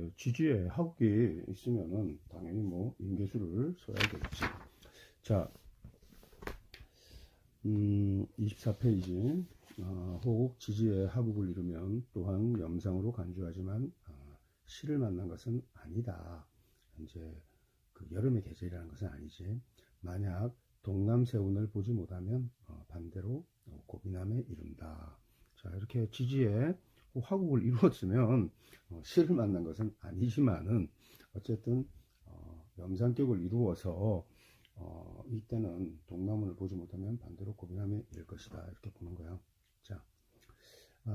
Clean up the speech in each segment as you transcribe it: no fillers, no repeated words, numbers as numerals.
이제 지지에 하국이 있으면은 당연히 뭐 인계수를 써야겠지. 자, 24페이지. 혹 지지에 하국을 이루면 또한 염상으로 간주하지만 시를 만난 것은 아니다. 이제 그 여름의 계절이라는 것은 아니지. 만약 동남세운을 보지 못하면 반대로 고비남에 이룬다. 자, 이렇게 지지에 화국을 이루었으면 시를 만난 것은 아니지만은 어쨌든 염상격을 이루어서 이때는 동남을 보지 못하면 반대로 고비남에 이를 것이다. 이렇게 보는 거야. 자,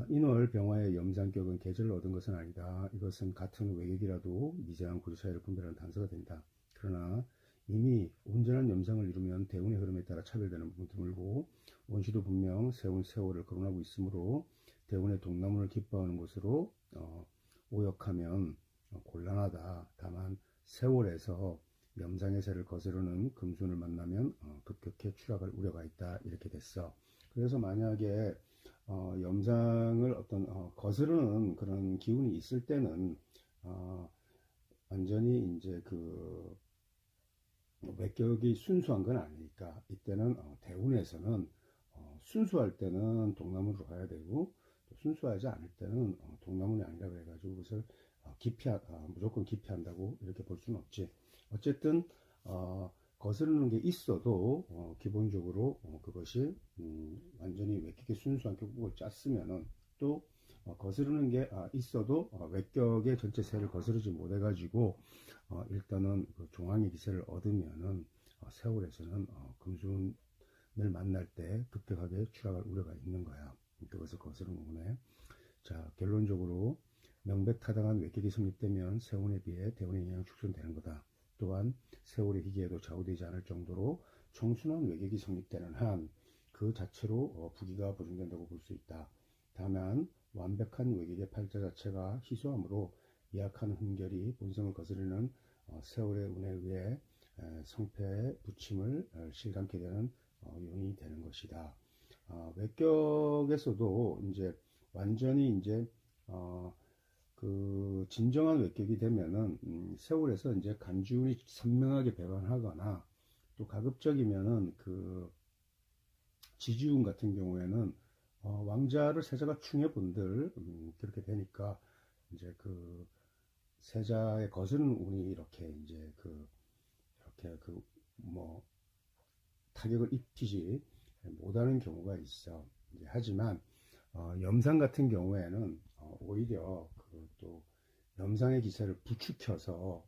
인월 병화의 염상격은 계절을 얻은 것은 아니다. 이것은 같은 외격이라도 미세한 구조 차이를 분별하는 단서가 된다. 그러나 이미 온전한 염상을 이루면 대운의 흐름에 따라 차별되는 부분이 드물고 원시도 분명 세운 세월을 거론하고 있으므로 대운의 동남을 기뻐하는 것으로 오역하면 곤란하다. 다만 세월에서 염상의 세를 거스르는 금순을 만나면 급격히 추락할 우려가 있다. 이렇게 됐어. 그래서 만약에 염상을 거스르는 그런 기운이 있을 때는 완전히 이제 그 외격이 순수한 건 아니니까 이때는 대운에서는 순수할 때는 동남으로 가야 되고 또 순수하지 않을 때는 동남문이 아니라 그래가지고 그것을 무조건 기피한다고 이렇게 볼 수는 없지. 어쨌든 거스르는 게 있어도 기본적으로 그것이 완전히 외격이 순수한 격국을 짰으면은 또 거스르는 게 있어도 외격의 전체 세를 거스르지 못해가지고 일단은 그 종황의 기세를 얻으면은 세월에서는 금순을 만날 때 급격하게 추락할 우려가 있는 거야. 그것을 거스르는 거네. 자, 결론적으로 명백타당한 외격이 성립되면 세운에 비해 대운의 영향이 축소되는 거다. 또한 세월의 희귀에도 좌우되지 않을 정도로 청순한 외격이 성립되는 한 그 자체로 부기가 보존된다고 볼 수 있다. 다만 완벽한 외격의 팔자 자체가 희소하므로 미약한 흠결이 본성을 거스르는 세월의 운에 의해 성패의 부침을 실감게 되는 요인이 되는 것이다. 외격에서도 이제 완전히 이제 그 진정한 외격이 되면은 세월에서 이제 간주운이 선명하게 배반하거나 또 가급적이면은 그 지지운 같은 경우에는 왕자를 세자가 충해 본들 그렇게 되니까 이제 그 세자의 거스르는 운이 이렇게 이제 이렇게 뭐 타격을 입히지 못하는 경우가 있어. 이제 하지만 염상 같은 경우에는 오히려 또 염상의 기세를 부추켜서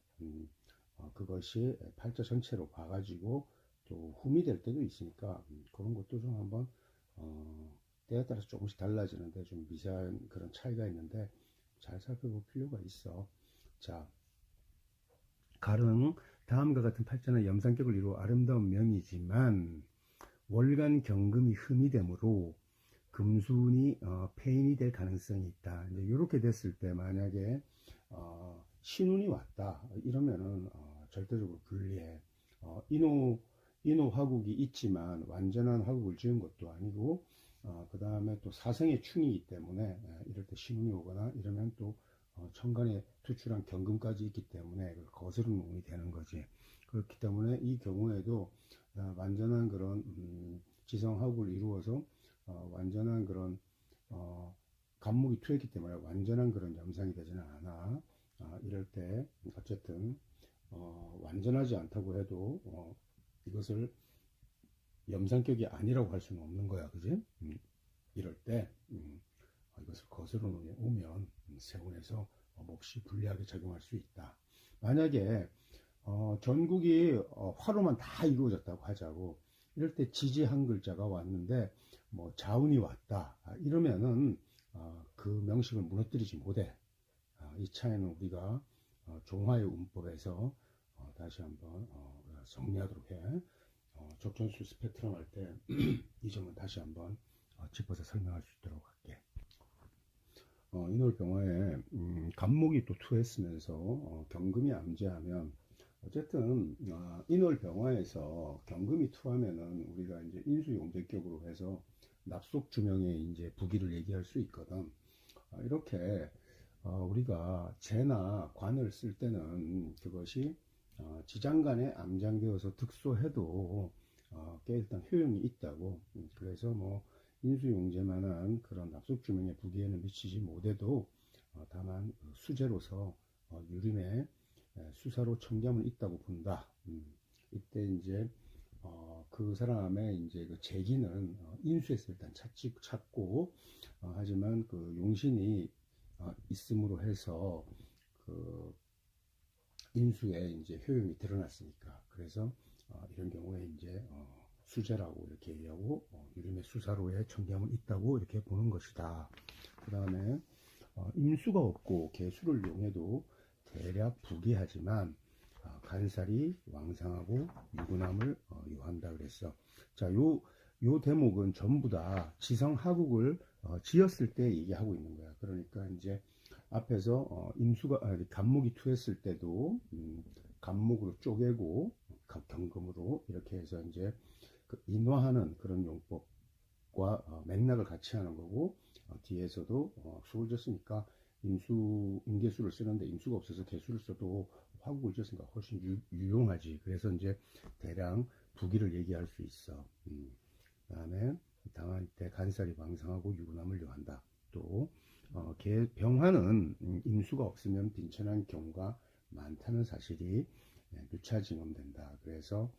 그것이 팔자 전체로 봐가지고 또 흠이 될 때도 있으니까 그런 것도 좀 한번 때에 따라서 조금씩 달라지는데 좀 미세한 그런 차이가 있는데 잘 살펴볼 필요가 있어. 자, 가령 다음과 같은 팔자는 염상격을 이루어 아름다운 명이지만 월간 경금이 흠이 되므로 금순이 폐인이 될 가능성이 있다. 이제 이렇게 됐을 때 만약에 신운이 왔다 이러면은 절대적으로 불리해. 인호 화국이 있지만 완전한 화국을 지은 것도 아니고 그 다음에 또 사생의 충이기 때문에 이럴 때 신운이 오거나 이러면 또 천간에 투출한 경금까지 있기 때문에 거스르는 운이 되는 거지. 그렇기 때문에 이 경우에도 완전한 그런 지성 화국을 이루어서 완전한 그런 간목이 투했기 때문에 완전한 그런 염상이 되지는 않아. 이럴 때 어쨌든 완전하지 않다고 해도 이것을 염상격이 아니라고 할 수는 없는 거야, 그지? 이럴 때 이것을 거스르 오면 세운에서 몹시 불리하게 작용할 수 있다. 만약에 전국이 화로만 다 이루어졌다고 하자고 이럴 때 지지 한 글자가 왔는데 뭐 자운이 왔다 이러면은 그 명식을 무너뜨리지 못해. 이 차이는 우리가 종화의 운법에서 다시 한번 정리하도록 해. 적전수 스펙트럼 할 때 이 점은 다시 한번 짚어서 설명할 수 있도록 할게. 인월병화에 간목이 또 투했으면서 경금이 암제하면 어쨌든 인월병화에서 경금이 투하면은 우리가 이제 인수용대격으로 해서 납속주명의 이제 부기를 얘기할 수 있거든. 이렇게 우리가 재나 관을 쓸 때는 그것이 지장간에 암장되어서 득소해도 꽤 일단 효용이 있다고. 그래서 뭐 인수용제만한 그런 납속주명의 부기에는 미치지 못해도 다만 수재로서 유림의 수사로 청렴은 있다고 본다. 이때 이제 그 사람의 이제 그 재기는 인수에서 일단 찾고 하지만 그 용신이 있음으로 해서 그 인수에 이제 효용이 드러났으니까 그래서 이런 경우에 이제 수재라고 이렇게 얘기하고 유림의 수사로의 청렴은 있다고 이렇게 보는 것이다. 그 다음에 임수가 없고 개수를 이용해도 대략 부기하지만 간살이 왕상하고 유구남을 요한다 그랬어. 자, 요 대목은 전부 다 지성하국을 지었을 때 얘기하고 있는 거야. 그러니까 이제 앞에서 임수가 간목이 투했을 때도 간목으로 쪼개고 경금으로 이렇게 해서 이제 그 인화하는 그런 용법과 맥락을 같이 하는 거고 뒤에서도 수를 졌으니까 임계수를 쓰는데 임수가 없어서 개수를 써도 화국을 지었으니까 훨씬 유용하지. 그래서 이제 대량 부기를 얘기할 수 있어. 그 다음에 당한 때 간살이 왕성하고 유구남을 요한다. 또 병화는 임수가 없으면 빈천한 경우가 많다는 사실이 누차징험된다. 그래서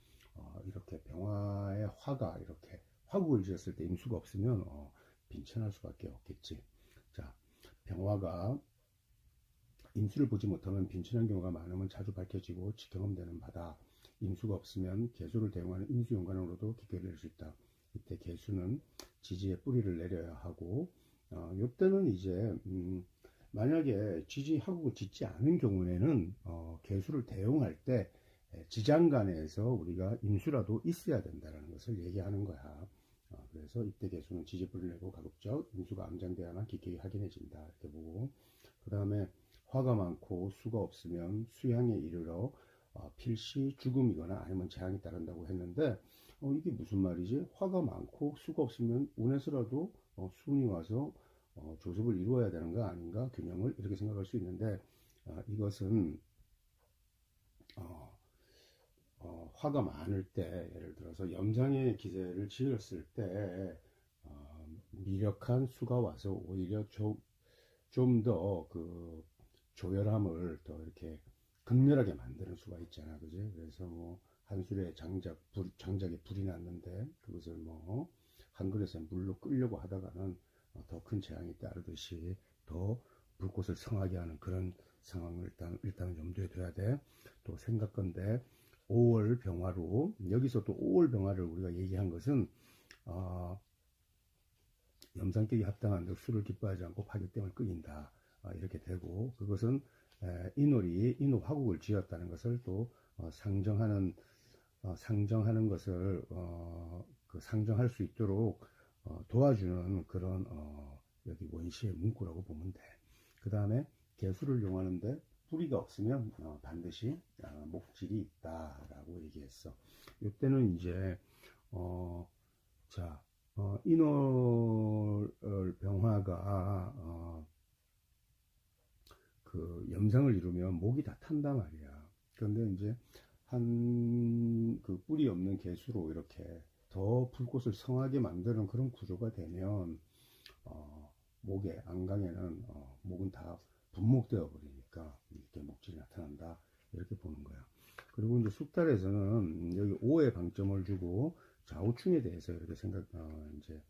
이렇게 병화의 화가 이렇게 화국을 지었을 때 임수가 없으면 빈천할 수밖에 없겠지. 자, 병화가 임수를 보지 못하면 빈천한 경우가 많으면 자주 밝혀지고 경험되는 바다. 임수가 없으면 개수를 대응하는 인수용관으로도 기결을 낼 수 있다. 이때 개수는 지지에 뿌리를 내려야 하고 이때는 이제 만약에 지지하국을 짓지 않은 경우에는 개수를 대응할 때 지장간에서 우리가 임수라도 있어야 된다는 것을 얘기하는 거야. 그래서 이때 개수는 지지에 뿌리를 내고 가급적 임수가 암장되거나 기꺼이 확인해진다 이렇게 보고 그 다음에 화가 많고 수가 없으면 수양에 이르러 필시 죽음이거나 아니면 재앙이 따른다고 했는데 이게 무슨 말이지? 화가 많고 수가 없으면 운에서라도 수운이 와서 조습을 이루어야 되는 거 아닌가? 균형을 이렇게 생각할 수 있는데 이것은 화가 많을 때 예를 들어서 염장의 기세를 지었을 때 미력한 수가 와서 오히려 좀 더 그 조열함을 더 이렇게 극렬하게 만드는 수가 있잖아, 그지? 그래서 뭐 한술에 장작에 불이 났는데 그것을 뭐 한 그릇에 물로 끓려고 하다가는 더 큰 재앙이 따르듯이 더 불꽃을 성하게 하는 그런 상황을 일단은 염두에 둬야 돼. 또 생각건데 5월 병화로 여기서 또 5월 병화를 우리가 얘기한 것은 염상격이 합당한 술을 기뻐하지 않고 파격됨을 끄인다. 이렇게 되고 그것은 인월이 인호화국을 지었다는 것을 또 상정하는 것을 그 상정할 수 있도록 도와주는 그런 여기 원시의 문구라고 보면 돼. 그 다음에 개수를 용하는데 뿌리가 없으면 반드시 목질이 있다라고 얘기했어. 이때는 이제 인월 병화가 그 염상을 이루면 목이 다 탄단 말이야. 그런데 이제 한 그 뿌리 없는 개수로 이렇게 더 불꽃을 성하게 만드는 그런 구조가 되면 목에 안강에는 목은 다 분목되어 버리니까 이렇게 목질이 나타난다 이렇게 보는 거야. 그리고 이제 숙달에서는 여기 5에 방점을 주고 좌우충에 대해서 이렇게 이제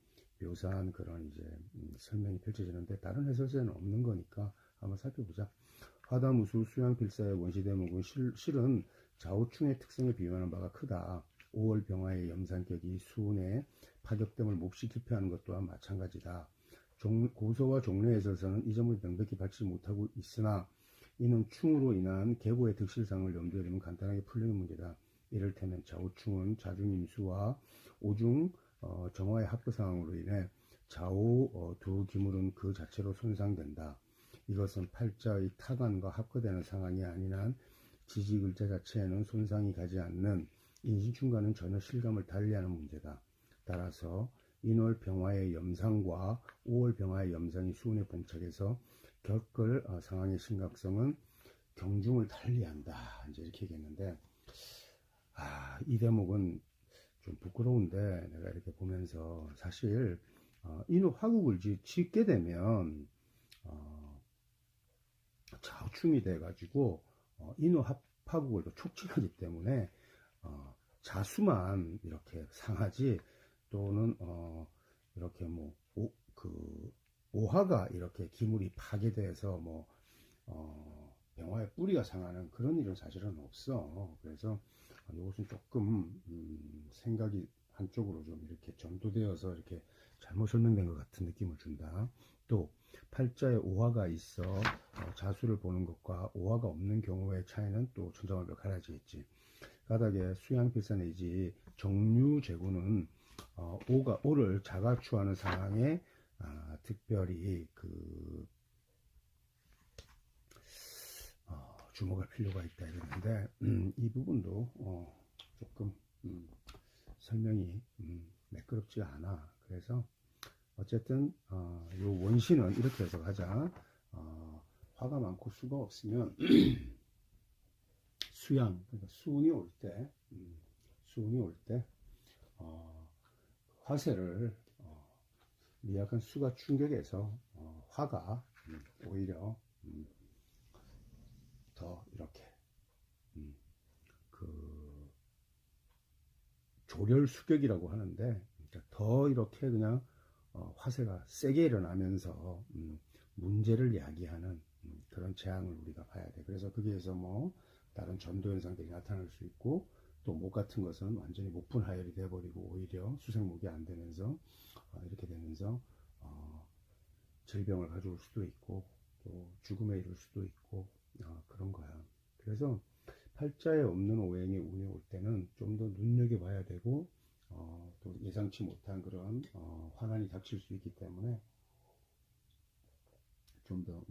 묘사한 그런 이제 설명이 펼쳐지는데 다른 해설서에는 없는 거니까 한번 살펴보자. 화다무수 수양필사의 원시대목은 실은 좌우충의 특성을 비유하는 바가 크다. 5월 병화의 염산격이 수운의 파격됨을 몹시 기표하는 것 또한 마찬가지다. 고서와 종래에서는 이 점을 명백히 밝히지 못하고 있으나 이는 충으로 인한 계보의 득실상을 염두에 두면 간단하게 풀리는 문제다. 이를테면 좌우충은 자중임수와 오중 정화의 합부상황으로 인해 좌우 두 기물은 그 자체로 손상된다. 이것은 팔자의 타관과 합거되는 상황이 아닌 한 지지글자 자체에는 손상이 가지 않는 인신충과는 전혀 실감을 달리하는 문제다. 따라서 인월 병화의 염상과 5월 병화의 염상이 수운에 봉착해서 겪을 상황의 심각성은 경중을 달리한다. 이제 이렇게 얘기했는데, 이 대목은 좀 부끄러운데 내가 이렇게 보면서 사실 인후 화국을 짓게 되면 좌우충이 돼가지고 인후 화국을 또 촉진하기 때문에 자수만 이렇게 상하지 또는 이렇게 뭐 오화가 이렇게 기물이 파괴돼서 뭐 병화의 뿌리가 상하는 그런 일은 사실은 없어. 그래서 이것은 조금 생각이 한쪽으로 좀 이렇게 전도되어서 이렇게 잘못 설명된 것 같은 느낌을 준다. 또 팔자에 오화가 있어 자수를 보는 것과 오화가 없는 경우의 차이는 또 천차만별 갈라지겠지. 가닥에 수양필사내지 정류재구는 오를 자가추하는 상황에 특별히 주목할 필요가 있다 이랬는데 이 부분도 조금 설명이 매끄럽지가 않아. 그래서 어쨌든 요 원신은 이렇게 해석하자. 화가 많고 수가 없으면 수양, 그러니까 수운이 올 때, 화세를 미약한 수가 충격해서 화가 오히려 더 이렇게 조렬수격이라고 하는데 그러니까 더 이렇게 그냥 화세가 세게 일어나면서 문제를 야기하는 그런 재앙을 우리가 봐야 돼. 그래서 거기에서 뭐 다른 전도 현상들이 나타날 수 있고 또 목 같은 것은 완전히 목분 하열이 돼버리고 오히려 수생목이 안 되면서 이렇게 되면서 질병을 가져올 수도 있고 또 죽음에 이를 수도 있고 그런 거야. 그래서 팔자에 없는 오행이 운이 올 때는 좀 더 눈여겨봐야 되고 또 예상치 못한 그런 환난이 닥칠 수 있기 때문에 좀 더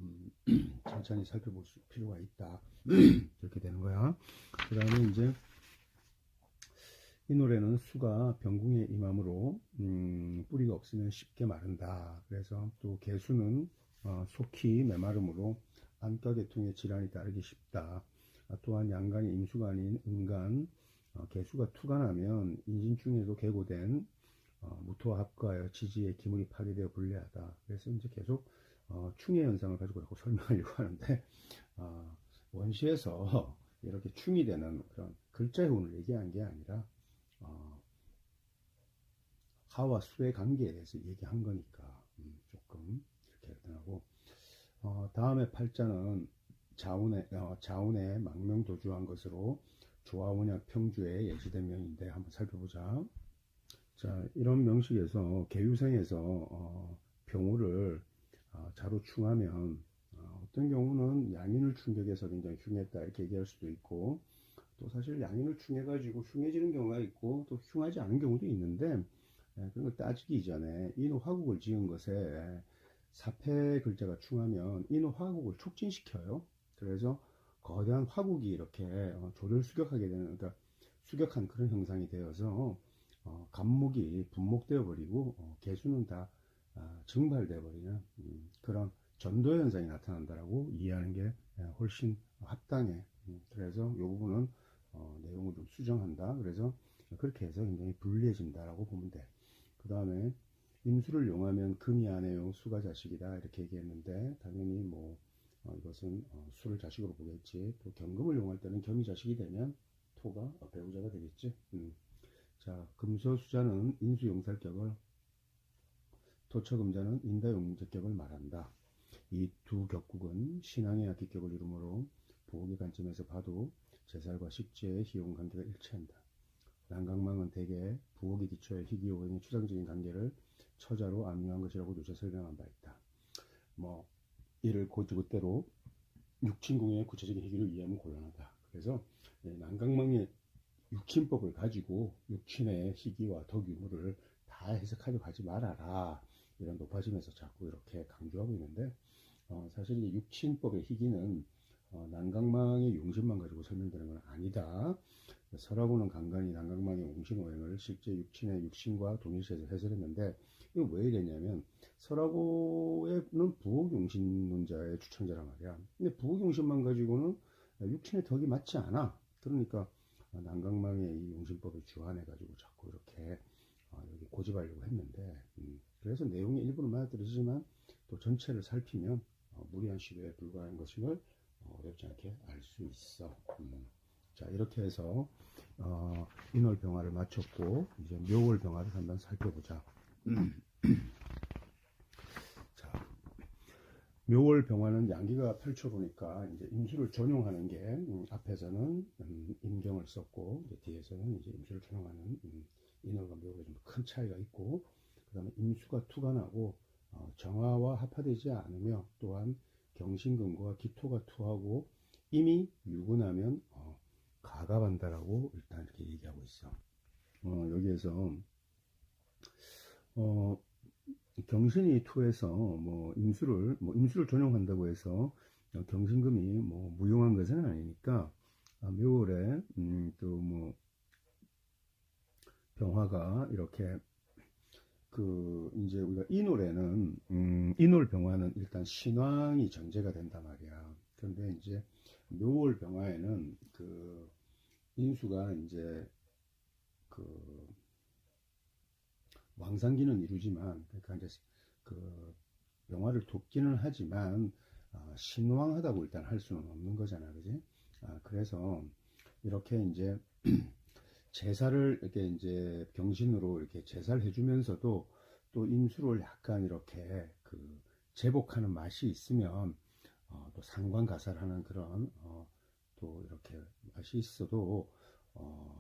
천천히 살펴볼 필요가 있다. 이렇게 되는 거야. 그 다음에 이제 이 노래는 수가 병궁에 임함으로 뿌리가 없으면 쉽게 마른다. 그래서 또 개수는 속히 메마름으로 안과 계통의 질환이 따르기 쉽다. 또한 양간이 임수가 아닌 음간, 개수가 투간하면 인진중에도 계고된 무토와 합과하여 지지의 기물이 파괴되어 불리하다. 그래서 이제 계속 충의 현상을 가지고 자꾸 설명하려고 하는데 원시에서 이렇게 충이 되는 그런 글자의 운을 얘기한 게 아니라 하와 수의 관계에 대해서 얘기한 거니까 조금 이렇게 하고 다음에 팔자는 자운에 망명도주한 것으로 조화원약 평주에 예시된 명인데 한번 살펴보자. 자, 이런 명식에서 계유생에서 병우를 자로 충하면 어떤 경우는 양인을 충격해서 굉장히 흉했다 이렇게 얘기할 수도 있고 또 사실 양인을 충해가지고 흉해지는 경우가 있고 또 흉하지 않은 경우도 있는데 그런 걸 따지기 이전에 인후 화국을 지은 것에 사패 글자가 충하면 인후 화국을 촉진시켜요. 그래서 거대한 화국이 이렇게 조를 수격하게 되는 그러니까 수격한 그런 형상이 되어서 간목이 분목되어 버리고 개수는 다 증발되어 버리는 그런 전도 현상이 나타난다라고 이해하는 게 훨씬 합당해. 그래서 이 부분은 내용을 좀 수정한다. 그래서 그렇게 해서 굉장히 불리해진다라고 보면 돼. 그 다음에 임수를 용하면 금이 아내요 수가 자식이다 이렇게 얘기했는데 당연히 뭐 이것은 수를 자식으로 보겠지. 또 경금을 용할 때는 겸이 자식이 되면 토가 배우자가 되겠지. 자, 금소수자는 인수용살격을 토처금자는 인다용제격을 말한다. 이 두 격국은 신앙의 악기격을 이루므로 보호의 관점에서 봐도 제살과 식재의 희용 관계가 일치한다. 난강망은 대개 부엌에 기초해 희귀오행의 추상적인 관계를 처자로 암유한 것이라고 누차 설명한 바 있다. 뭐 이를 그대로 육친궁의 구체적인 희귀를 이해하면 곤란하다. 그래서 난강망의 육친법을 가지고 육친의 희귀와 덕 유무를 다 해석하려고 하지 말아라. 이런 높아짐에서 자꾸 이렇게 강조하고 있는데 사실 이 육친법의 희귀는 난강망의 용신만 가지고 설명되는 건 아니다. 설하고는 간간이 난강망의 용신오행을 실제 육친의 육신과 동일시해서 해설했는데, 이거 왜 이랬냐면 설하고는 부옥용신론자의 주창자란 말이야. 근데 부옥용신만 가지고는 육친의 덕이 맞지 않아. 그러니까 난강망의 이 용신법을 주안해 가지고 자꾸 이렇게 여기 고집하려고 했는데, 그래서 내용이 일부는 맞아떨어지지만 또 전체를 살피면 무리한 시도에 불과한 것임을 어렵지 않게 알 수 있어. 자, 이렇게 해서 인월병화를 마쳤고 이제 묘월병화를 한번 살펴보자. 자, 묘월병화는 양기가 펼쳐보니까 이제 임수를 전용하는 게 앞에서는 임경을 썼고 이제 뒤에서는 이제 임수를 전용하는 인월과 묘월에 좀 큰 차이가 있고, 그 다음에 임수가 투간하고 정화와 합화되지 않으며 또한 경신근과 기토가 투하고 이미 유근하면 가갑한다라고 일단 이렇게 얘기하고 있어. 여기에서 경신이 투해서 임수를 전용한다고 해서 경신금이 무용한 것은 아니니까 묘월에 또 병화가 이렇게 이제 우리가 인월에는 인월 병화는 일단 신왕이 전제가 된단 말이야. 그런데 이제 묘월 병화에는 인수가 이제 왕상기는 이루지만, 그러니까 이제 병화를 돕기는 하지만 신왕하다고 일단 할 수는 없는 거잖아, 그지? 그래서 이렇게 이제 제사를 이렇게 이제 병신으로 이렇게 제사를 해주면서도 또 임수를 약간 이렇게 제복하는 맛이 있으면 또 상관가살하는 그런 또 이렇게 맛이 있어도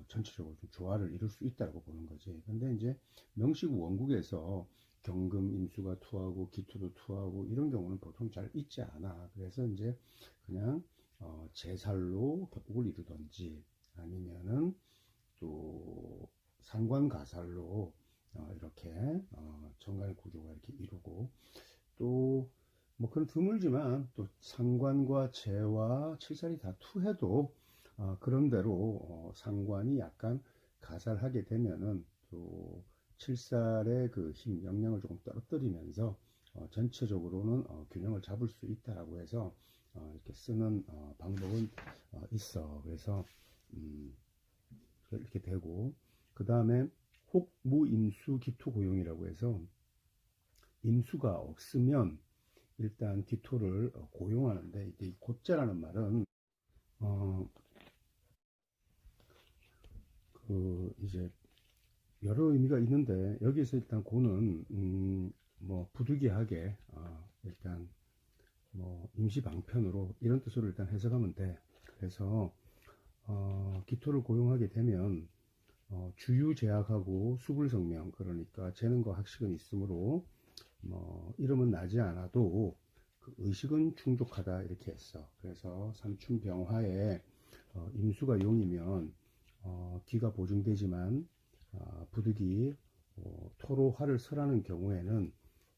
전체적으로 좀 조화를 이룰 수 있다고 보는 거지. 근데 이제 명식 원국에서 경금 임수가 투하고 기토도 투하고 이런 경우는 보통 잘 있지 않아. 그래서 이제 그냥 제살로 격국을 이루던지 아니면은 또 상관가살로 이렇게 정관의 구조가 이렇게 이루고, 또 그런 드물지만 또 상관과 재와 칠살이 다 투해도 그런대로 상관이 약간 가살하게 되면은 또 칠살의 힘, 영향을 조금 떨어뜨리면서 전체적으로는 균형을 잡을 수 있다라고 해서 이렇게 쓰는 방법은 있어. 그래서 이렇게 되고, 그 다음에 혹무임수 기토고용이라고 해서 임수가 없으면 일단 기토를 고용하는데, 이 고자라는 말은 이제 여러 의미가 있는데, 여기서 일단 고는 부득이하게 일단 임시 방편으로 이런 뜻으로 일단 해석하면 돼. 그래서 기토를 고용하게 되면 주유제약하고 수불성명, 그러니까 재능과 학식은 있으므로 이름은 나지 않아도 의식은 충족하다 이렇게 했어. 그래서 삼춘병화에 임수가 용이면 기가 보증되지만 부득이 토로 화를 설하는 경우에는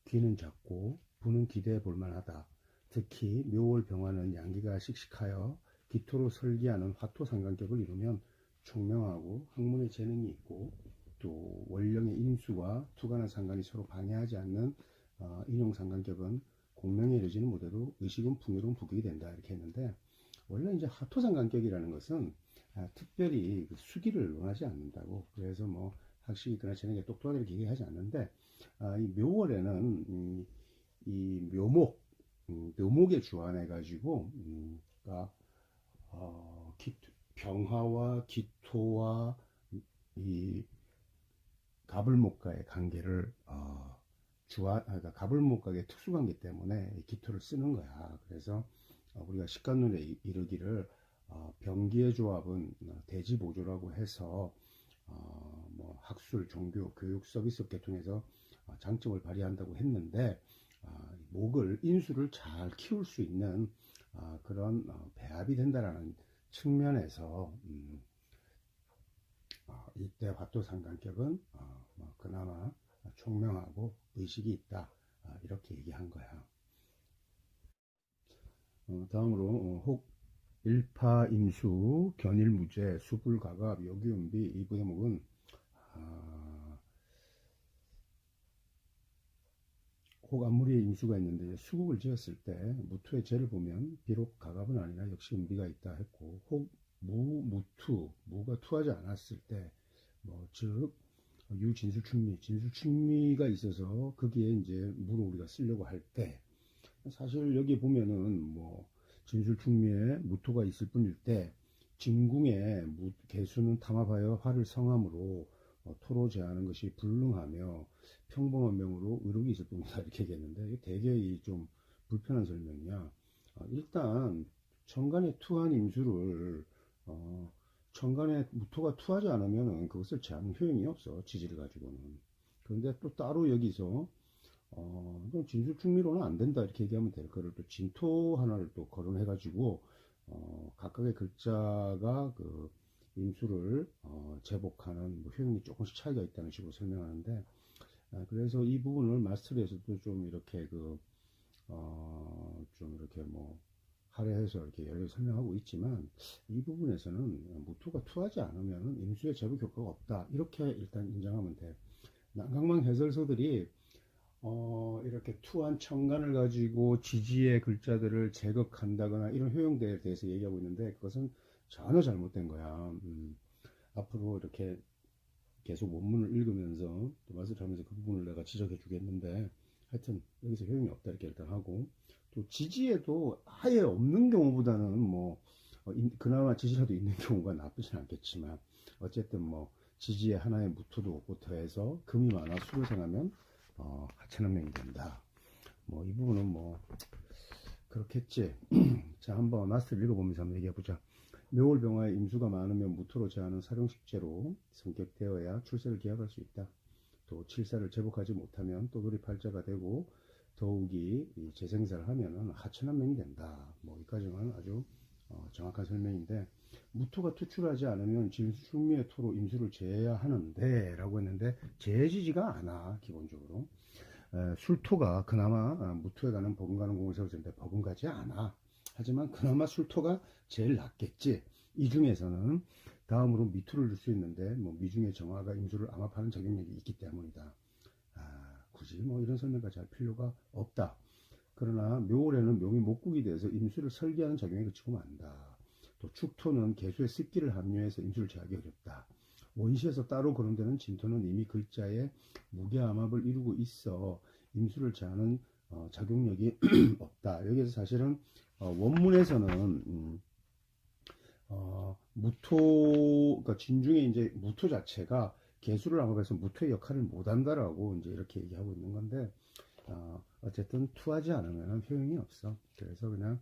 기는 작고 부는 기대해 볼 만하다. 특히 묘월병화는 양기가 씩씩하여 기토로 설기하는 화토상관격을 이루면 총명하고 학문의 재능이 있고, 또 원령의 인수와 투간의 상관이 서로 방해하지 않는 인용상관격은 공명에 이르지는 못해도 의식은 풍요로운 부격이 된다 이렇게 했는데, 원래 이제 화토상관격이라는 것은 특별히 수기를 논하지 않는다고. 그래서 학식이 있거나 재능이 똑똑하다 이렇게 얘기하지 않는데, 이 묘월에는 이 묘목에 주안해 가지고 그러니까 병화와 기토와 이 가불목과의 관계를 그러니까 가불목과의 특수관계 때문에 기토를 쓰는 거야. 그래서 우리가 식간론에 이르기를 병기의 조합은 대지보조라고 해서 학술, 종교, 교육, 서비스업계 통해서 장점을 발휘한다고 했는데, 목을 인수를 잘 키울 수 있는 그런 배합이 된다라는 측면에서 이때 화토상관격은 그나마 총명하고 의식이 있다 이렇게 얘기한 거야. 다음으로 일파임수, 견일무죄, 수불가갑, 여기운비 이 대목은 혹 아무리 임수가 있는데 수국을 지었을 때 무토의 죄를 보면 비록 가갑은 아니라 역시 음비가 있다 했고, 혹 무투, 무가 투하지 않았을 때 즉 유진술충미, 진술충미가 있어서 거기에 이제 무를 우리가 쓰려고 할 때, 사실 여기 보면은 진술충미에 무토가 있을 뿐일 때 진궁에 개수는 탐합하여 화를 성함으로 토로 제하는 것이 불능하며 평범한 명으로 의록이 있을 뿐이다 이렇게 얘기했는데, 이게 되게 좀 불편한 설명이야. 일단 천간에 투한 임수를 천간에 무토가 투하지 않으면 그것을 제하는 효용이 없어, 지지를 가지고는. 그런데 또 따로 여기서 진술충미로는 안 된다 이렇게 얘기하면 될 거를 또 진토 하나를 또 거론해가지고 각각의 글자가 그 임수를 제복하는 효용이 조금씩 차이가 있다는 식으로 설명하는데, 그래서 이 부분을 마스터리에서도 좀 이렇게 좀 이렇게 할애해서 이렇게 여러 설명하고 있지만, 이 부분에서는 무토가 투하지 않으면 임수의 제복 효과가 없다 이렇게 일단 인정하면 돼. 난강망 해설서들이 이렇게 투한 천간을 가지고 지지의 글자들을 제거한다거나 이런 효용들에 대해서 얘기하고 있는데, 그것은 전혀 잘못된 거야. 앞으로 이렇게 계속 원문을 읽으면서 또 말을 하면서 그 부분을 내가 지적해 주겠는데, 하여튼 여기서 효용이 없다 이렇게 일단 하고, 또 지지에도 아예 없는 경우보다는 그나마 지지라도 있는 경우가 나쁘진 않겠지만, 어쨌든 지지에 하나의 무토도 없고 더해서 금이 많아 수를 생하면 하천한명이 된다. 이 부분은 그렇겠지. 자, 한번 마스터를 읽어보면서 한번 얘기해보자. 묘월병화에 임수가 많으면 무토로 제하는 사룡식재로 성격되어야 출세를 기약할 수 있다. 또 칠사를 제복하지 못하면 또돌이 팔자가 되고 더욱이 재생사를 하면 하천한명이 된다. 여기까지는 아주 정확한 설명인데, 무토가 투출하지 않으면 진술충미의 토로 임수를 제해야 하는데 라고 했는데, 제해지지가 않아. 기본적으로 술토가 그나마 무토에 가는 버금가는 공을 세웠는데 버금가지 않아. 하지만 그나마 술토가 제일 낫겠지. 이 중에서는 다음으로 미토를 줄 수 있는데 미중의 정화가 임수를 암합하는 작용력이 있기 때문이다. 굳이 이런 설명까지 할 필요가 없다. 그러나 묘월에는 묘미 목국이 돼서 임수를 설계하는 작용에 그치고 만다. 또 축토는 개수의 습기를 함유해서 임수를 제하기 어렵다. 원시에서 따로 거론되는 진토는 이미 글자에 무게암합을 이루고 있어 임수를 제하는 작용력이 없다. 여기서 사실은 원문에서는 무토, 그러니까 진중에 이제 무토 자체가 개수를 암합해서 무토의 역할을 못한다라고 이제 이렇게 얘기하고 있는 건데, 어쨌든 투하지 않으면 효용이 없어. 그래서 그냥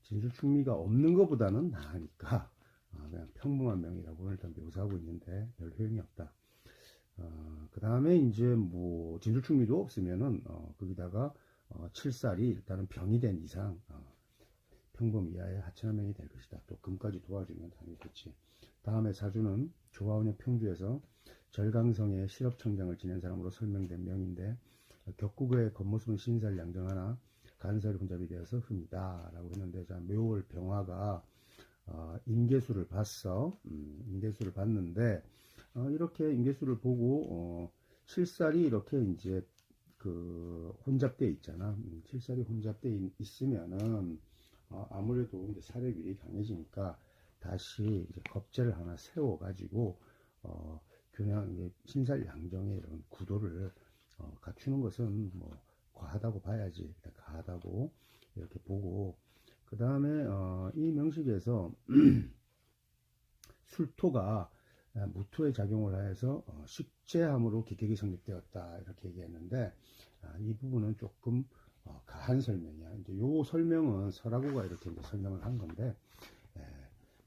진술충미가 없는 것보다는 나으니까 그냥 평범한 명이라고 일단 묘사하고 있는데 별 효용이 없다. 그 다음에 이제 진술충미도 없으면은 거기다가 칠살이 일단은 병이 된 이상 평범 이하의 하천한명이 될 것이다. 또 금까지 도와주면 당연히 좋지. 다음에 사주는 조화운의 평주에서 절강성의 실업청장을 지낸 사람으로 설명된 명인데, 격국의 겉모습은 신살 양정하나 간살이 혼잡이 되어서 흠이다 라고 했는데, 자, 묘월 병화가 임계수를 봤어. 임계수를 봤는데 이렇게 임계수를 보고 칠살이 이렇게 이제 혼잡되어 있잖아. 칠살이 혼잡되어 있으면은 아무래도 이제 사력이 강해지니까 다시 이제 겁재를 하나 세워 가지고 그냥 이제 신살 양정의 이런 구도를 갖추는 것은 과하다고 봐야지. 과하다고 이렇게 보고, 그 다음에 이 명식에서 술토가 무토의 작용을 하여서 식재함으로 기격이 성립되었다 이렇게 얘기했는데, 이 부분은 조금 가한 설명이야. 이제 요 설명은 설하고가 이렇게 이제 설명을 한 건데,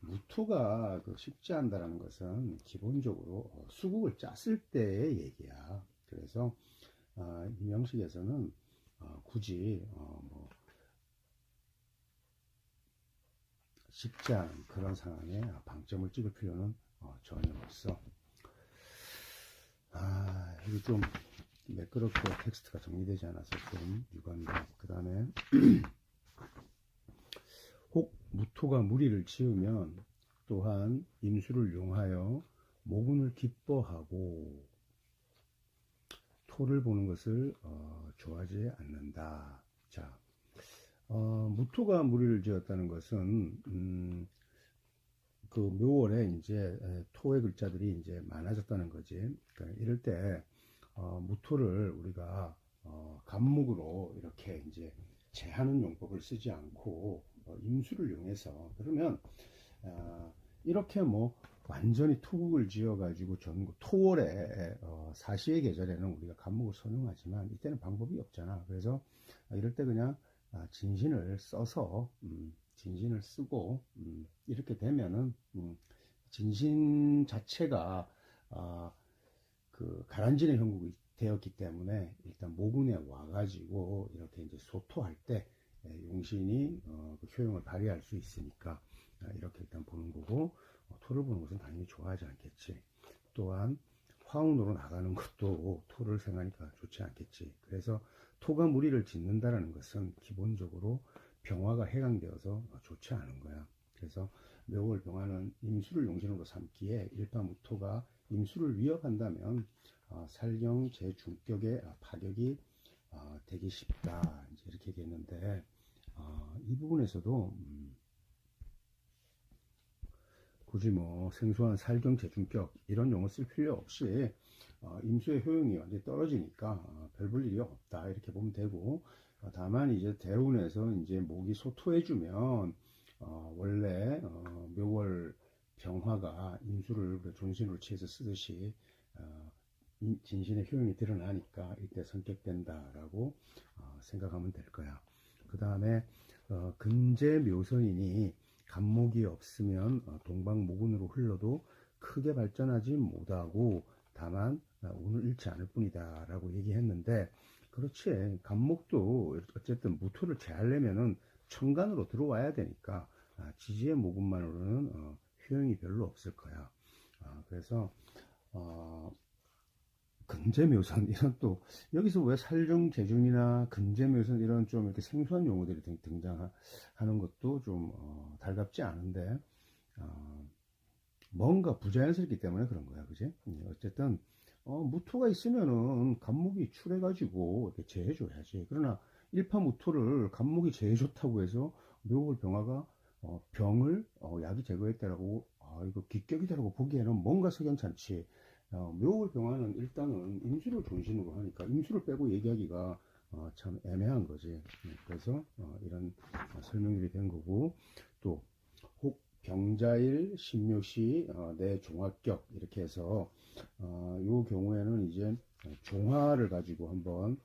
무토가 식재한다라는 것은 기본적으로 수국을 짰을 때의 얘기야. 그래서 이 명식에서는 굳이 식재하는 그런 상황에 방점을 찍을 필요는 전혀 없어. 이게 좀 매끄럽게 텍스트가 정리되지 않아서 좀 유감이다. 그 다음에 혹 무토가 무리를 지으면 또한 임수를 용하여 모군을 기뻐하고 토를 보는 것을 좋아하지 않는다. 자, 무토가 무리를 지었다는 것은 그 묘월에 이제 토의 글자들이 이제 많아졌다는 거지. 그러니까 이럴 때 무토를 우리가 간목으로 이렇게 이제 제하는 용법을 쓰지 않고 임수를 이용해서 그러면 이렇게 뭐 완전히 토국을 지어가지고 전국 토월에 사시의 계절에는 우리가 간목을 선용하지만 이때는 방법이 없잖아. 그래서 이럴 때 그냥 진신을 써서 진신을 쓰고 이렇게 되면은 진신 자체가 그 가란진의 형국이 되었기 때문에 일단 모군에 와가지고 이렇게 이제 소토할 때 용신이 그 효용을 발휘할 수 있으니까 이렇게 일단 보는 거고 토를 보는 것은 당연히 좋아하지 않겠지. 또한 화운으로 나가는 것도 토를 생각하니까 좋지 않겠지. 그래서 토가 무리를 짓는다라는 것은 기본적으로 병화가 해강되어서 좋지 않은 거야. 그래서 묘월 병화는 임수를 용신으로 삼기에 일파무토가 임수를 위협한다면 살경 제중격의 파격이 되기 쉽다. 이제 이렇게 얘기했는데 이 부분에서도 굳이 뭐 생소한 살경 제중격 이런 용어 쓸 필요 없이 임수의 효용이 완전히 떨어지니까 별 볼 일이 없다 이렇게 보면 되고 다만 이제 대운에서 이제 목이 소토해주면 원래 묘월 병화가 임수를 존신으로 취해서 쓰듯이 진신의 효용이 드러나니까 이때 선택된다라고 생각하면 될 거야. 그 다음에 근제 묘선이니 간목이 없으면 동방모군으로 흘러도 크게 발전하지 못하고 다만 운을 잃지 않을 뿐이다 라고 얘기했는데 그렇지 간목도 어쨌든 무토를 제하려면은 천간으로 들어와야 되니까 지지의 모군만으로는 효용이 별로 없을 거야. 그래서 근제묘선 이런 또 여기서 왜 살중제중이나 근제묘선 이런 좀 이렇게 생소한 용어들이 등장하는 것도 좀 달갑지 않은데 뭔가 부자연스럽기 때문에 그런 거야, 그지? 어쨌든 무토가 있으면은 간목이 출해가지고 이렇게 제해줘야지. 그러나 일파무토를 간목이 제해 좋다고 해서 묘월 병화가 병을 약이 제거했다라고 이거 기격이다라고 보기에는 뭔가 석연찮지. 묘월 병화는 일단은 임수를 존신으로 하니까 임수를 빼고 얘기하기가 참 애매한 거지. 그래서 이런 설명들이 된 거고 또 혹 병자일 신묘시 내 종합격 이렇게 해서 요 경우에는 이제 종화를 가지고 한번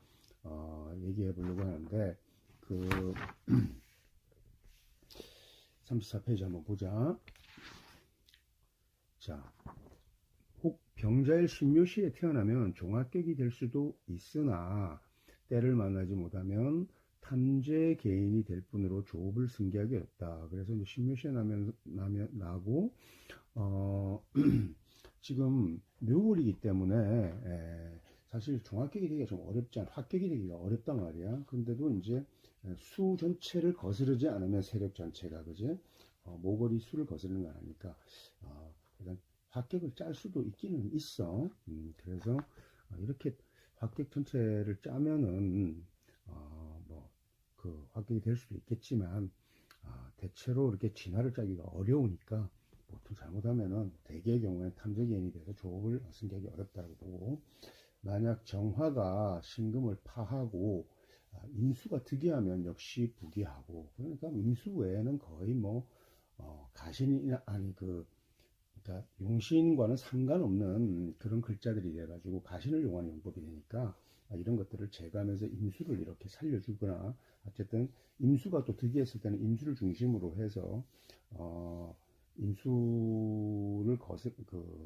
얘기해 보려고 하는데 그 34페이지 한번 보자. 자, 혹 병자일 신묘시에 태어나면 종합격이 될 수도 있으나 때를 만나지 못하면 탐제 개인이 될 뿐으로 조업을 승계하기 어렵다. 그래서 이제 신묘시에 나고 지금 묘월이기 때문에 사실 종합격이 되기가 좀 어렵지 않아. 합격이 되기가 어렵단 말이야. 근데도 이제 수 전체를 거스르지 않으면 세력 전체가 그지 모골이 수를 거스르는 건 아니니까 일단 합격을 짤 수도 있기는 있어. 그래서 이렇게 합격 전체를 짜면은 뭐 그 합격이 될 수도 있겠지만 대체로 이렇게 진화를 짜기가 어려우니까 보통 잘못하면은 대개의 경우에는 탐정개인이 돼서 조업을 승계하기 어렵다고 보고 만약 정화가 신금을 파하고 임수가 득이하면 역시 부기하고 그러니까 임수 외에는 거의 뭐 가신이나 아니 그러니까 용신과는 상관없는 그런 글자들이 돼가지고 가신을 용하는 용법이 되니까 이런 것들을 제거하면서 임수를 이렇게 살려주거나 어쨌든 임수가 또 득이했을 때는 임수를 중심으로 해서 임수를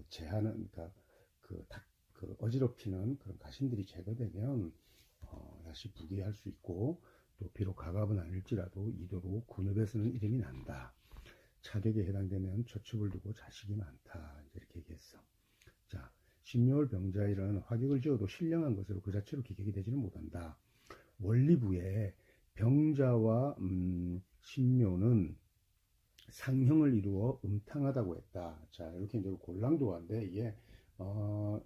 제하는 그러니까 그 어지럽히는 그런 가신들이 제거되면 다시 부귀할 수 있고 또 비록 가갑은 아닐지라도 이도로 군읍에서는 이름이 난다. 차격에 해당되면 처첩을 두고 자식이 많다. 이렇게 얘기했어. 자, 신묘월 병자일은 화격을 지어도 신령한 것으로 그 자체로 기격이 되지는 못한다. 원리부에 병자와 신묘는 상형을 이루어 음탕하다고 했다. 자, 이렇게 이제 골랑도화인데 이게 어,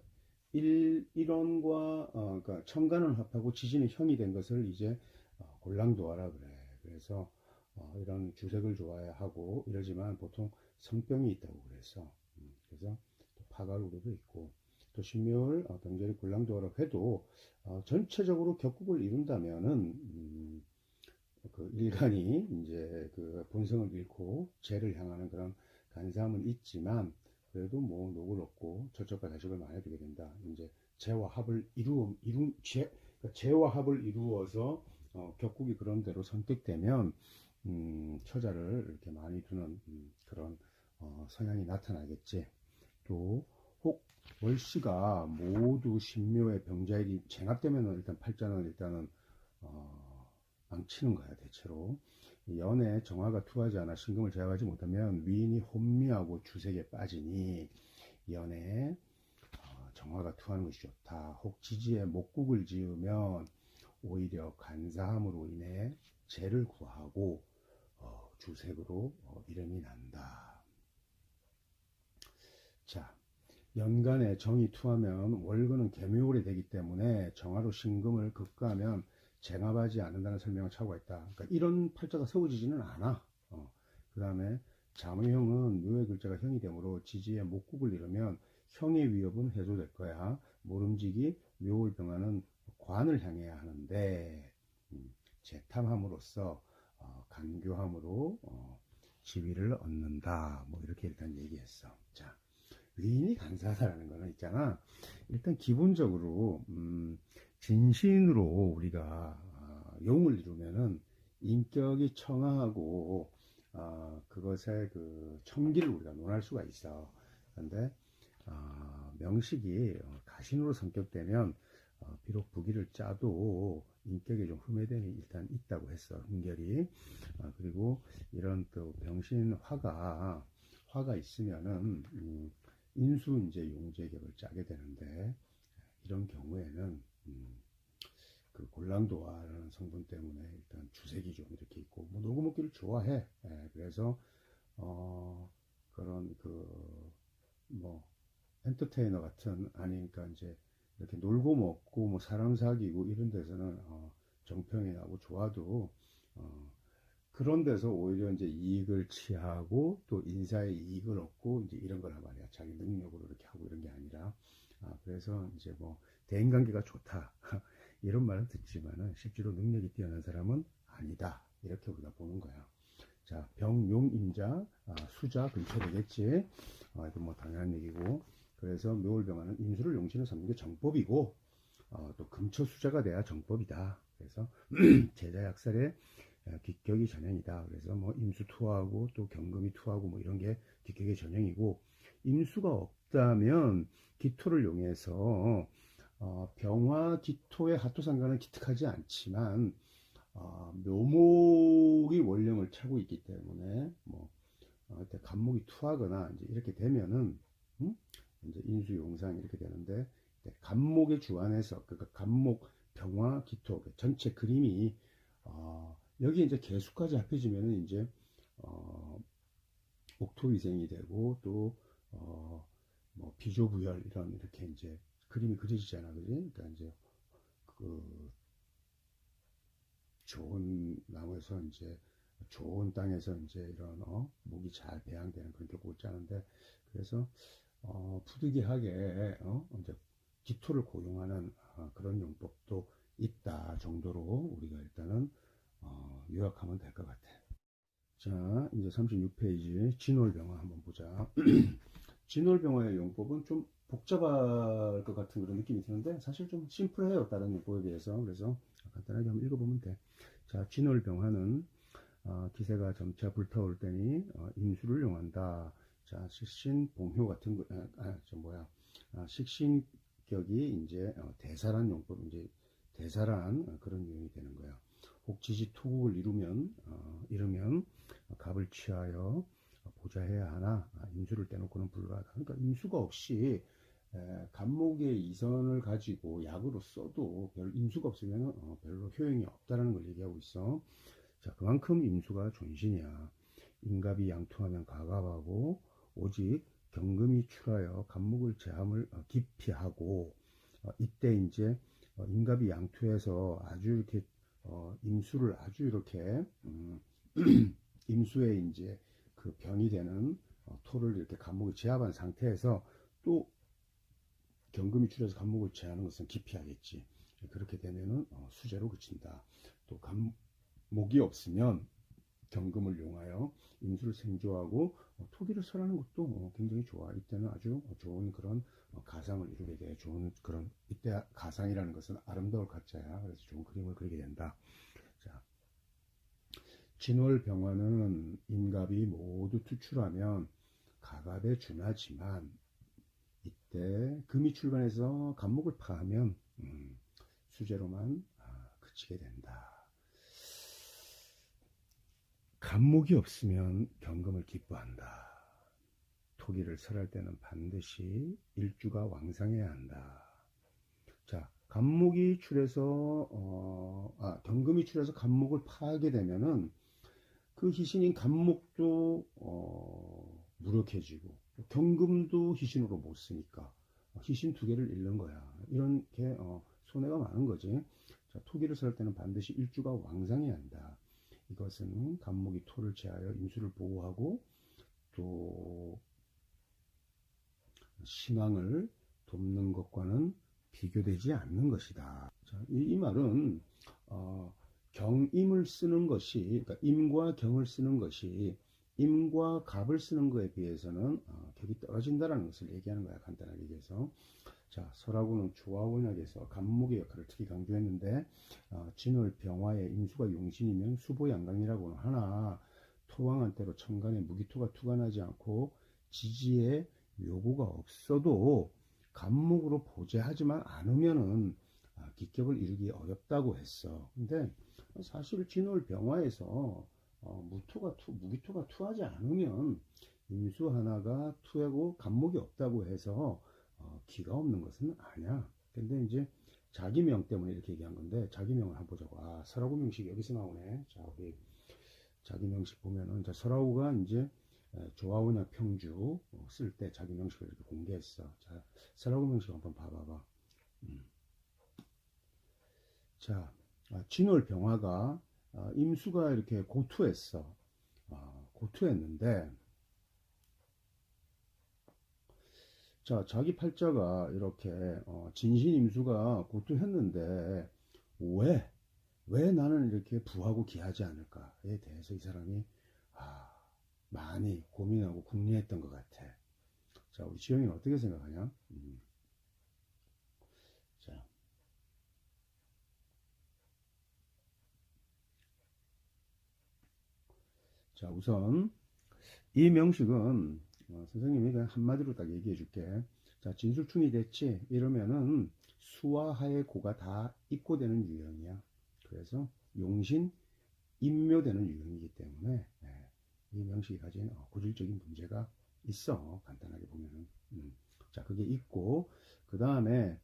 1원과 그러니까 청간은 합하고 지진이 형이 된 것을 이제 골랑도화라 그래. 그래서 이런 주색을 좋아해 하고 이러지만 보통 성병이 있다고 그래서 그래서 또 파가루로도 있고 또 신묘을 병절이 골랑도화라고 해도 전체적으로 격국을 이룬다면은 그 일간이 이제 그 본성을 잃고 죄를 향하는 그런 간사함은 있지만 그래도 뭐 녹을 얻고 저쪽과 자식을 많이 두게 된다. 이제 죄와 합을 죄와 합을 이루어서 격국이 그런 대로 선택되면 처자를 이렇게 많이 두는 그런 성향이 나타나겠지. 또 혹 월씨가 모두 신묘의 병자일이 쟁합되면 일단 팔자는 일단은 망치는 거야 대체로. 연에 정화가 투하지 않아 신금을 제압하지 못하면 위인이 혼미하고 주색에 빠지니 연에 정화가 투하는 것이 좋다. 혹 지지에 목국을 지으면 오히려 간사함으로 인해 재를 구하고 주색으로 이름이 난다. 자, 연간에 정이 투하면 월근은 개묘월이 되기 때문에 정화로 신금을 급가하면 쟁합하지 않는다는 설명을 차고가 있다. 그러니까 이런 팔자가 세워지지는 않아. 그 다음에 자무형은 묘의 글자가 형이 되므로 지지에 목국을 이루면 형의 위협은 해소될 거야. 모름지기 묘월병화는 관을 향해야 하는데 재탐함으로써 간교함으로 지위를 얻는다. 뭐 이렇게 일단 얘기했어. 자, 위인이 간사하다라는 거는 있잖아. 일단 기본적으로 진신으로 우리가 용을 이루면은 인격이 청아하고 그것의 그 첨기를 우리가 논할 수가 있어. 그런데 명식이 가신으로 성격되면 비록 부기를 짜도 인격에 좀 흠해됨이 일단 있다고 했어. 흠결이. 그리고 이런 또 병신 화가 있으면은 인수 이제 용제격을 짜게 되는데 이런 경우에는 그 골랑도화라는 성분 때문에 일단 주색이 좀 이렇게 있고 뭐 놀고 먹기를 좋아해. 그래서 그런 그 뭐 엔터테이너 같은 아니 그러니까 이제 이렇게 놀고 먹고 뭐 사람 사귀고 이런 데서는 정평이 나고 좋아도 그런 데서 오히려 이제 이익을 취하고 또 인사의 이익을 얻고 이제 이런 거란 말이야. 자기 능력으로 이렇게 하고 이런 게 아니라. 그래서 이제 뭐 대인관계가 좋다. 이런 말은 듣지만은 실제로 능력이 뛰어난 사람은 아니다. 이렇게 우리가 보는 거야. 자, 병용임자, 수자 근처 되겠지. 이건 뭐 당연한 얘기고. 그래서 묘월병화는 임수를 용신으로 삼는 게 정법이고, 또 금처 수자가 돼야 정법이다. 그래서 제자약살에 기격이 전형이다. 그래서 뭐 임수 투하고 또 경금이 투하고 뭐 이런 게 기격의 전형이고, 임수가 없다면 기토를 이용해서 병화 기토의 하토상관은 기특하지 않지만 묘목이 원령을 차고 있기 때문에 뭐 간목이 투하거나 이제 이렇게 되면은 이제 인수용상 이렇게 되는데 간목에 주안해서 그러니까 간목 병화 기토 전체 그림이 여기 이제 개수까지 합해지면은 이제 옥토위생이 되고 또 뭐 비조부열 이런 이렇게 이제 그림이 그려지잖아, 그지? 그러니까 이제 그 좋은 나무에서 이제 좋은 땅에서 이제 이런 목이 잘 배양되는 그런 격국을 짜는데 그래서 부득이하게 이제 기토를 고용하는 그런 용법도 있다 정도로 우리가 일단은 요약하면 될 것 같아. 자, 이제 36페이지 진월병화 한번 보자. 진월병화의 용법은 좀 복잡할 것 같은 그런 느낌이 드는데 사실 좀 심플해요. 다른 용법에 비해서. 그래서 간단하게 한번 읽어보면 돼. 자, 진월병화는 기세가 점차 불타올 때니 임수를 용한다. 자, 식신봉효 같은 거, 식신격이 이제 대사란 용법, 이제 대사란 그런 유형이 되는 거야. 혹지지 투국을 이루면 갑을 취하여 보좌해야 하나 임수를 떼놓고는 불가하다. 그러니까 임수가 없이 간목의 이선을 가지고 약으로 써도 별 임수가 없으면 별로 효용이 없다라는 걸 얘기하고 있어. 자, 그만큼 임수가 존신이야. 인갑이 양투하면 가갑하고 오직 경금이 출하여 간목을 제함을 기피하고 이때 이제 인갑이 양투해서 아주 이렇게 임수를 아주 이렇게 임수에 이제 그 병이 되는 토를 이렇게 간목을 제압한 상태에서 또 경금이 출해서 간목을 제하는 것은 기피하겠지. 그렇게 되면은 수재로 그친다. 또 간목이 없으면 경금을 이용하여 임수를 생조하고 토기를 설하는 것도 굉장히 좋아. 이때는 아주 좋은 그런 가상을 이루게 돼. 좋은 그런 이때 가상이라는 것은 아름다울 가짜야. 그래서 좋은 그림을 그리게 된다. 자, 진월병화는 인갑이 모두 투출하면 가갑에 준하지만 이때 금이 출간해서 간목을 파하면 수재로만 그치게 된다. 간목이 없으면 경금을 기뻐한다. 토기를 설할 때는 반드시 일주가 왕상해야 한다. 자, 간목이 출해서 경금이 출해서 간목을 파하게 되면은 그 희신인 간목도 무력해지고 경금도 희신으로 못 쓰니까 희신 두 개를 잃는 거야. 이런 게 손해가 많은 거지. 자, 토기를 설 때는 반드시 일주가 왕상해야 한다. 이것은 간목이 토를 제하여 임수를 보호하고 또 신앙을 돕는 것과는 비교되지 않는 것이다. 자, 이 말은 경임을 쓰는 것이, 그러니까 임과 경을 쓰는 것이 임과 갑을 쓰는 것에 비해서는 격이 떨어진다는 것을 얘기하는 거야. 간단하게 얘기해서. 자, 설하고는 조화원약에서 간목의 역할을 특히 강조했는데 진월 병화의 임수가 용신이면 수보양강이라고는 하나 토왕한 때로 천간에 무기토가 투간하지 않고 지지에 묘고가 없어도 간목으로 보재하지만 않으면은 기격을 이루기 어렵다고 했어. 근데 사실 진월 병화에서 무기토가 투하지 않으면 임수 하나가 투하고 간목이 없다고 해서 기가 없는 것은 아니야. 근데 이제 자기명 때문에 이렇게 얘기한 건데 자기명을 한번 보자고. 설하구 명식이 여기서 나오네. 자, 우리 자기명식 보면은 자, 설하구가 이제 조화원약 평주 쓸 때 자기명식을 이렇게 공개했어. 자, 설하구 명식 한번 봐봐봐. 자, 진월 병화가 임수가 이렇게 고투했어. 고투했는데 자, 자기 팔자가 이렇게 진신임수가 고투했는데 왜 나는 이렇게 부하고 기하지 않을까에 대해서 이 사람이 많이 고민하고 궁리했던 것 같아. 자, 우리 지영이는 어떻게 생각하냐? 자, 우선 이 명식은 선생님이 그냥 한마디로 딱 얘기해 줄게. 자, 진술충이 됐지? 이러면은 수와 하의 고가 다 입고되는 유형이야. 그래서 용신, 임묘되는 유형이기 때문에 이 명식이 가진 고질적인 문제가 있어. 간단하게 보면은. 자, 그게 있고 그 다음에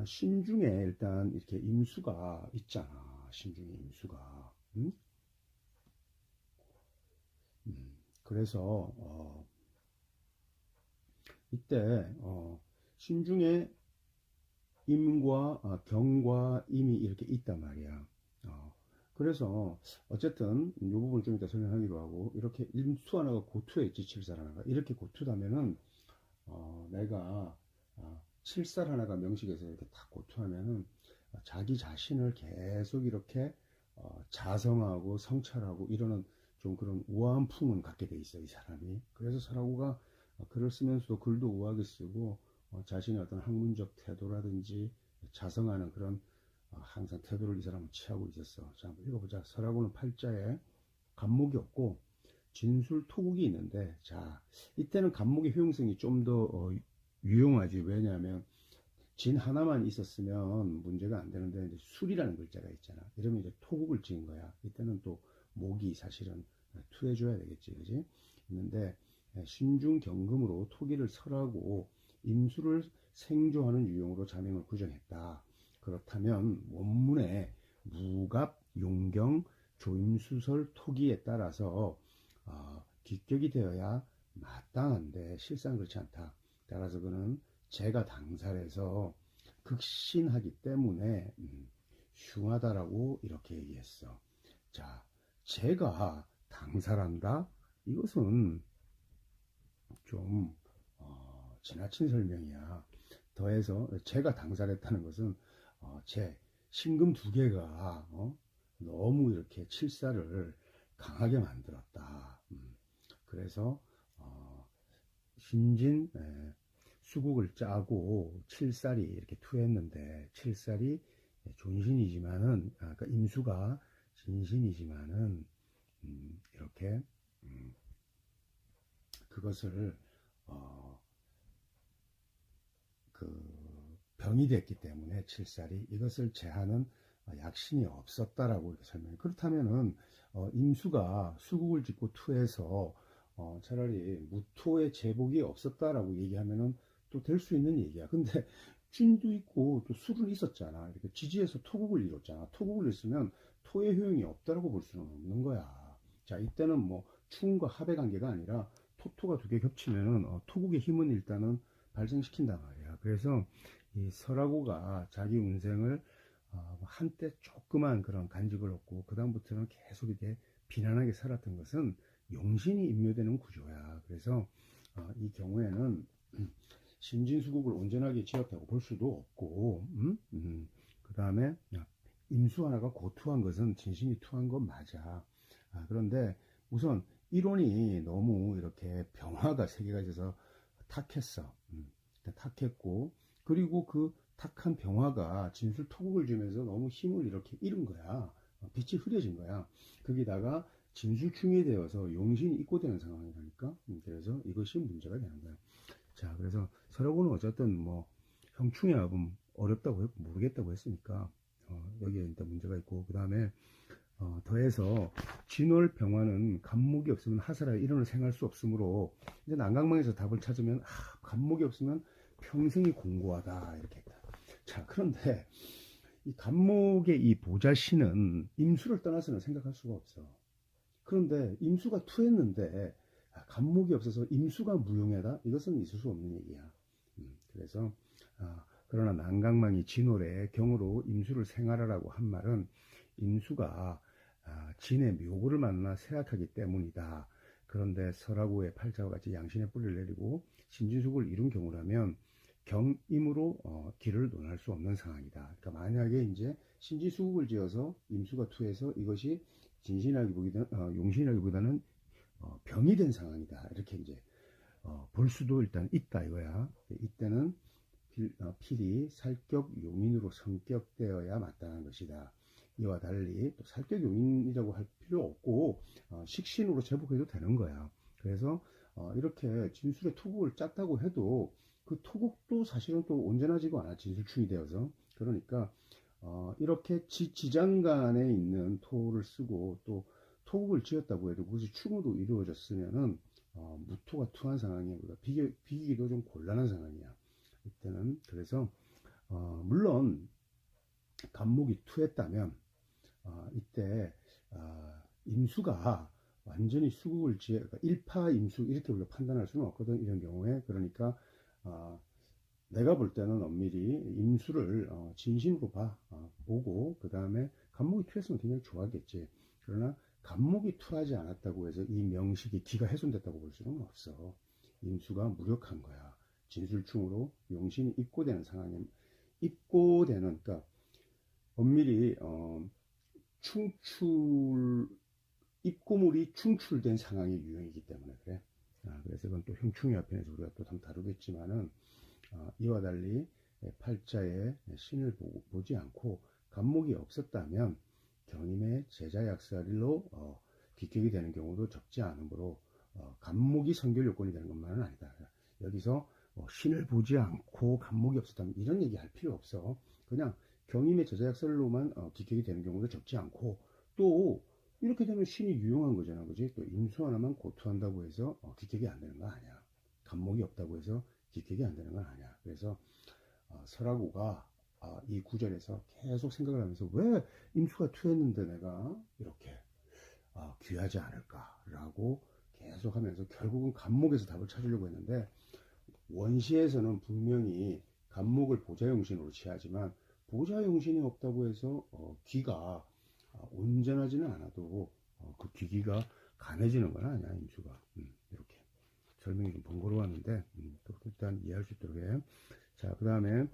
신중에 일단 이렇게 임수가 있잖아. 신중에 임수가. 그래서 이때 신중에 임과 경과 임이 이렇게 있단 말이야. 그래서 어쨌든 이 부분을 좀 이따 설명하기로 하고 이렇게 임수 하나가 고투에 있지 칠살 하나가 이렇게 고투다면은 내가 칠살 하나가 명식에서 이렇게 딱 고투하면은 자기 자신을 계속 이렇게 자성하고 성찰하고 이러는 좀 그런 우아한 품은 갖게 돼 있어 이 사람이. 그래서 설하구가 글을 쓰면서도 글도 우아하게 쓰고 자신의 어떤 학문적 태도라든지 자성하는 그런 항상 태도를 이 사람은 취하고 있었어. 자, 한번 읽어보자. 설하구는 팔자에 간목이 없고 진술 토국이 있는데 자, 이때는 간목의 효용성이 좀 더 유용하지. 왜냐하면 진 하나만 있었으면 문제가 안 되는데 이제 술이라는 글자가 있잖아. 이러면 이제 토국을 지은 거야. 이때는 또 목이 사실은 투해줘야 되겠지, 그지? 있는데 신중 경금으로 토기를 설하고 임수를 생조하는 유형으로 자명을 구정했다. 그렇다면 원문에 무갑, 용경, 조임수설, 토기에 따라서 기격이 되어야 마땅한데 실상 그렇지 않다. 따라서 그는 제가 당살해서 극신하기 때문에 흉하다라고 이렇게 얘기했어. 자, 제가 당살한다? 이것은 좀 지나친 설명이야. 더해서 제가 당살했다는 것은 제 신금 두 개가 너무 이렇게 칠사를 강하게 만들었다. 그래서 신진 수국을 짜고 칠살이 이렇게 투했는데 칠살이 존신이지만은 그러니까 임수가 진신이지만은 이렇게 그것을 그 병이 됐기 때문에 칠살이 이것을 제하는 약신이 없었다라고 이렇게 설명해. 그렇다면은 임수가 수국을 짓고 투해서 차라리 무토의 제복이 없었다라고 얘기하면은 또 될 수 있는 얘기야. 근데 춘도 있고 또 술은 있었잖아. 이렇게 지지에서 토국을 이뤘잖아. 토국을 이뤘으면 토의 효용이 없다라고 볼 수는 없는 거야. 자, 이때는 뭐 충과 합의 관계가 아니라 토토가 두 개 겹치면은 토국의 힘은 일단은 발생시킨단 말이야. 그래서 이 설하고가 자기 운생을 한때 조그만 그런 간직을 얻고 그 다음부터는 계속 이렇게 비난하게 살았던 것은 용신이 임묘되는 구조야. 그래서 이 경우에는 신진수국을 온전하게 지었다고 볼 수도 없고, 그 다음에 임수 하나가 고투한 것은 진신이 투한 건 맞아. 그런데 우선 이론이 너무 이렇게 병화가 세 개가 있어서 탁했어. 탁했고, 그리고 그 탁한 병화가 진술 토국을 주면서 너무 힘을 이렇게 잃은 거야. 빛이 흐려진 거야. 거기다가 진술충이 되어서 용신이 입고되는 상황이라니까. 그래서 이것이 문제가 되는 거야. 자, 그래서 설하고는 어쨌든 뭐 형충의 합은 어렵다고 모르겠다고 했으니까 여기에 일단 문제가 있고, 그 다음에 더해서 진월 병화는 간목이 없으면 하사라 이론을 생할 수 없으므로 이제 난강망에서 답을 찾으면 간목이 없으면 평생이 공고하다 이렇게 했다. 자, 그런데 이 간목의 이 보자신은 임수를 떠나서는 생각할 수가 없어. 그런데 임수가 투했는데 간목이 없어서 임수가 무용하다? 이것은 있을 수 없는 얘기야. 그래서 그러나 난강망이 진월의 경으로 임수를 생활하라고 한 말은 임수가 진의 묘고를 만나 쇠약하기 때문이다. 그런데 설하고의 팔자와 같이 양신의 뿌리를 내리고 신진숙을 이룬 경우라면 경임으로 길을 논할 수 없는 상황이다. 그러니까 만약에 이제 신진수국을 지어서 임수가 투해서 이것이 진신이라기보다는 용신이라기보다는 병이 된 상황이다. 이렇게 이제 볼 수도 일단 있다 이거야. 이때는 필이 살격 용인으로 성격되어야 마땅한 것이다. 이와 달리 또 살격 용인이라고 할 필요 없고 식신으로 제복해도 되는 거야. 그래서 이렇게 진술의 토국을 짰다고 해도 그 토국도 사실은 또 온전하지가 않아. 진술충이 되어서. 그러니까 이렇게 지장간에 있는 토를 쓰고 또 토국을 지었다고 해도 그것이 충으로 이루어졌으면은 무토가 투한 상황이야. 비기기도 좀 곤란한 상황이야. 이때는 그래서 물론 간목이 투했다면 이때 임수가 완전히 수국을 지어 그러니까 일파 임수 이렇게 우리가 판단할 수는 없거든. 이런 경우에. 그러니까 내가 볼 때는 엄밀히 임수를 진심으로 보고 그 다음에 간목이 투했으면 굉장히 좋았겠지. 그러나 간목이 투하지 않았다고 해서 이 명식이 기가 훼손됐다고 볼 수는 없어. 임수가 무력한 거야. 진술충으로 용신이 입고되는 상황에 입고되는 그러니까 엄밀히 입고물이 충출된 상황이 유형이기 때문에 그래. 그래서 이건 또 형충의 편에서 우리가 또 다루겠지만은 이와 달리 팔자에 신을 보지 않고 간목이 없었다면 경임의 제자약살로 기격이 되는 경우도 적지 않으므로 간목이 선결 요건이 되는 것만은 아니다. 여기서 신을 보지 않고 간목이 없었다면 이런 얘기 할 필요 없어. 그냥 경임의 제자약살로만 기격이 되는 경우도 적지 않고 또 이렇게 되면 신이 유용한 거잖아. 그지? 또 임수 하나만 고투한다고 해서 기격이 안 되는 거 아니야. 간목이 없다고 해서 기격이 안 되는 건 아니야. 그래서 설하고가 이 구절에서 계속 생각을 하면서 왜 임수가 투했는데 내가 이렇게 귀하지 않을까라고 계속 하면서 결국은 간목에서 답을 찾으려고 했는데, 원시에서는 분명히 간목을 보자용신으로 취하지만 보자용신이 없다고 해서 귀가 온전하지는 않아도 그 귀기가 간해지는 건 아니야, 임수가. 이렇게 설명이 좀 번거로웠는데 또 일단 이해할 수 있도록 해. 자, 그 다음에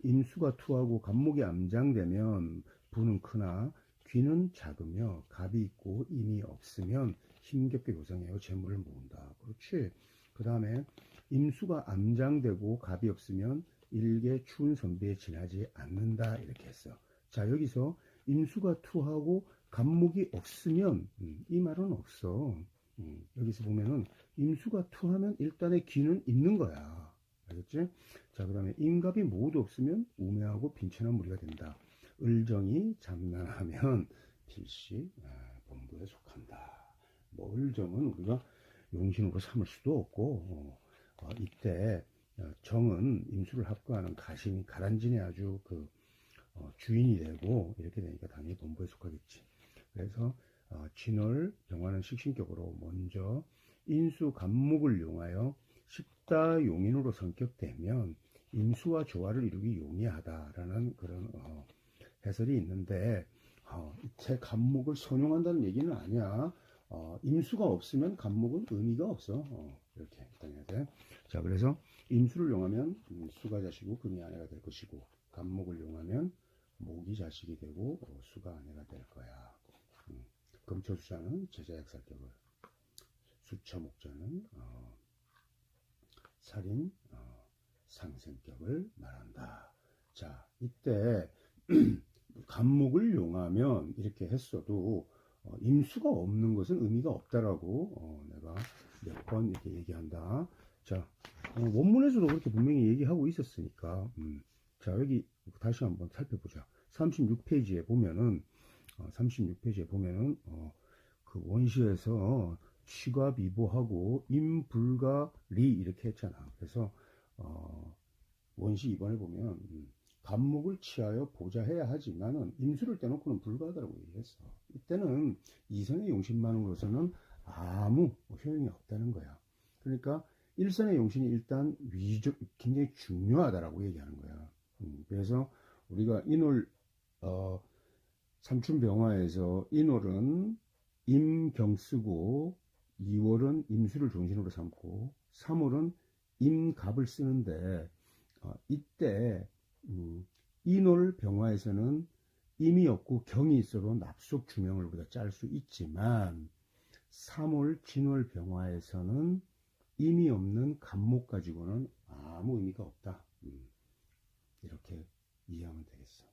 임수가 투하고 간목이 암장되면 부는 크나 귀는 작으며 갑이 있고 임이 없으면 힘겹게 고생해요. 재물을 모은다. 그렇지. 그 다음에 임수가 암장되고 갑이 없으면 일개 추운 선비에 지나지 않는다. 이렇게 했어. 자, 여기서 임수가 투하고 간목이 없으면 이 말은 없어. 여기서 보면은 임수가 투하면 일단의 기는 있는 거야. 알겠지? 자, 그 다음에 임갑이 모두 없으면 우매하고 빈천한 무리가 된다. 을정이 장난하면 필시 본부에 속한다. 뭐 을정은 우리가 용신으로 삼을 수도 없고 이때 정은 임수를 합구하는 가신이 가란진이 아주 그 주인이 되고 이렇게 되니까 당연히 본부에 속하겠지. 그래서 진월 병화는 식신격으로 먼저 인수 간목을 용하여 십다 용인으로 성격되면 임수와 조화를 이루기 용이하다라는 그런 해설이 있는데 제 간목을 선용한다는 얘기는 아니야. 임수가 없으면 간목은 의미가 없어. 이렇게 해야 돼. 자, 그래서 임수를 용하면 수가 자식이고 금이 아내가 될 것이고 간목을 용하면 목이 자식이 되고 수가 아내가 될 거야. 금초수자는 제자약살격을, 수처목자는 살인 상생격을 말한다. 자, 이때 간목을 용하면 이렇게 했어도 임수가 없는 것은 의미가 없다라고 내가 몇 번 이렇게 얘기한다. 자, 원문에서도 그렇게 분명히 얘기하고 있었으니까 자, 여기 다시 한번 살펴보자. 36페이지에 보면은 그 원시에서 취과비보하고 임불가리 이렇게 했잖아. 그래서 원시 2번에 보면 간목을 취하여 보자해야 하지만은 임수를 떼놓고는 불가하다고 얘기했어. 이때는 이선의 용신만으로서는 아무 효용이 없다는 거야. 그러니까 일선의 용신이 일단 굉장히 중요하다라고 얘기하는 거야. 그래서 우리가 인월 삼춘병화에서 인월은 임경 쓰고 2월은 임수를 중심으로 삼고 3월은 임갑을 쓰는데 이때 인월 병화에서는 임이 없고 경이 있어도 납속 주명을 우리가 짤 수 있지만 3월 진월 병화에서는 임이 없는 간목 가지고는 아무 의미가 없다. 이렇게 이해하면 되겠어.